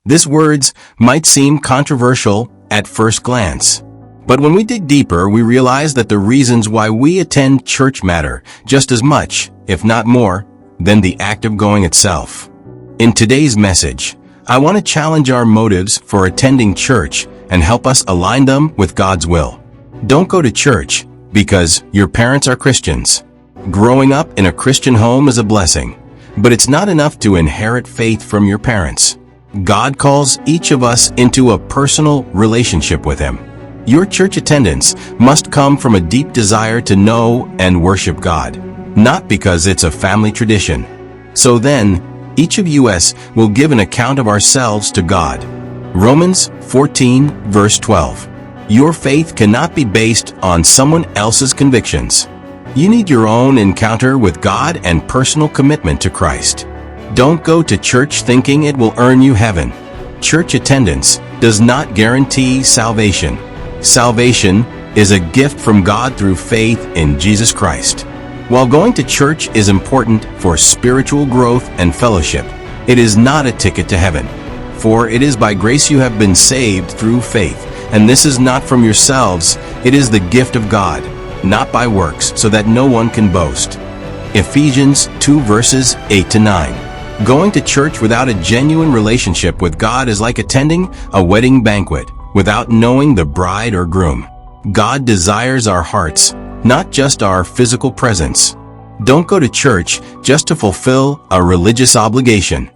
These words might seem controversial at first glance, but when we dig deeper, we realize that the reasons why we attend church matter just as much, if not more, than the act of going itself. In today's message, I want to challenge our motives for attending church and help us align them with God's will. Don't go to church because your parents are Christians. Growing up in a Christian home is a blessing, but it's not enough to inherit faith from your parents. God calls each of us into a personal relationship with Him. Your church attendance must come from a deep desire to know and worship God, not because it's a family tradition. So then, each of us will give an account of ourselves to God. Romans 14, verse 12. Your faith cannot be based on someone else's convictions. You need your own encounter with God and personal commitment to Christ. Don't go to church thinking it will earn you heaven. Church attendance does not guarantee salvation. Salvation is a gift from God through faith in Jesus Christ. While going to church is important for spiritual growth and fellowship, it is not a ticket to heaven. For it is by grace you have been saved through faith, and this is not from yourselves, it is the gift of God, not by works, so that no one can boast. Ephesians 2 verses 8 to 9. Going to church without a genuine relationship with God is like attending a wedding banquet without knowing the bride or groom. God desires our hearts, not just our physical presence. Don't go to church just to fulfill a religious obligation.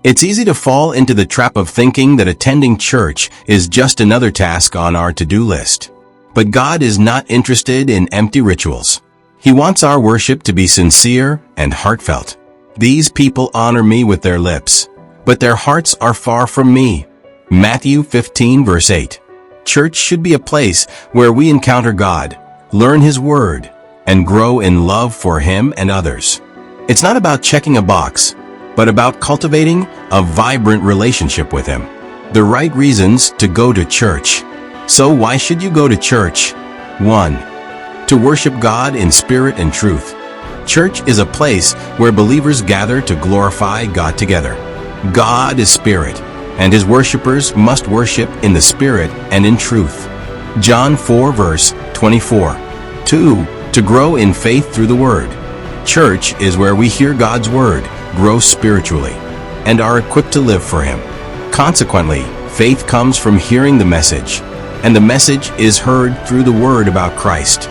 It's easy to fall into the trap of thinking that attending church is just another task on our to-do list. But God is not interested in empty rituals. He wants our worship to be sincere and heartfelt. These people honor me with their lips, but their hearts are far from me. Matthew 15 verse 8. Church should be a place where we encounter God, learn His Word, and grow in love for Him and others. It's not about checking a box, but about cultivating a vibrant relationship with Him. The right reasons to go to church. So why should you go to church? 1. To worship God in spirit and truth. Church is a place where believers gather to glorify God together. God is spirit, and His worshipers must worship in the spirit and in truth. John 4 verse 24. 2. To grow in faith through the Word. Church is where we hear God's Word, grow spiritually, and are equipped to live for Him. Consequently, faith comes from hearing the message, and the message is heard through the Word about Christ.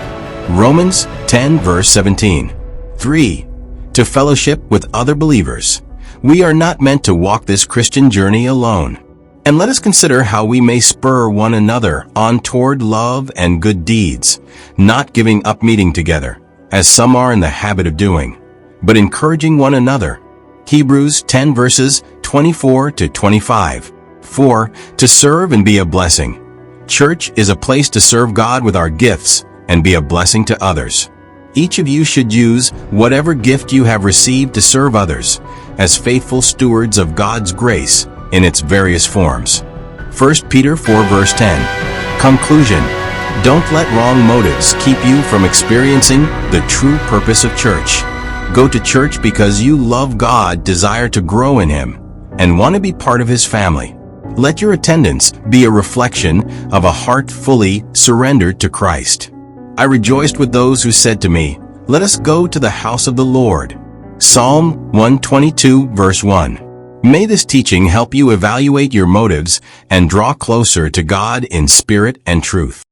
Romans 10 verse 17. 3. To fellowship with other believers. We are not meant to walk this Christian journey alone. And let us consider how we may spur one another on toward love and good deeds, not giving up meeting together, as some are in the habit of doing, but encouraging one another. Hebrews 10 verses 24 to 25. 4. To serve and be a blessing. Church is a place to serve God with our gifts and be a blessing to others. Each of you should use whatever gift you have received to serve others as faithful stewards of God's grace in its various forms. 1 Peter 4 verse 10. Conclusion. Don't let wrong motives keep you from experiencing the true purpose of church. Go to church because you love God, desire to grow in Him, and want to be part of His family. Let your attendance be a reflection of a heart fully surrendered to Christ. I rejoiced with those who said to me, "Let us go to the house of the Lord." Psalm 122 verse 1. May this teaching help you evaluate your motives and draw closer to God in spirit and truth.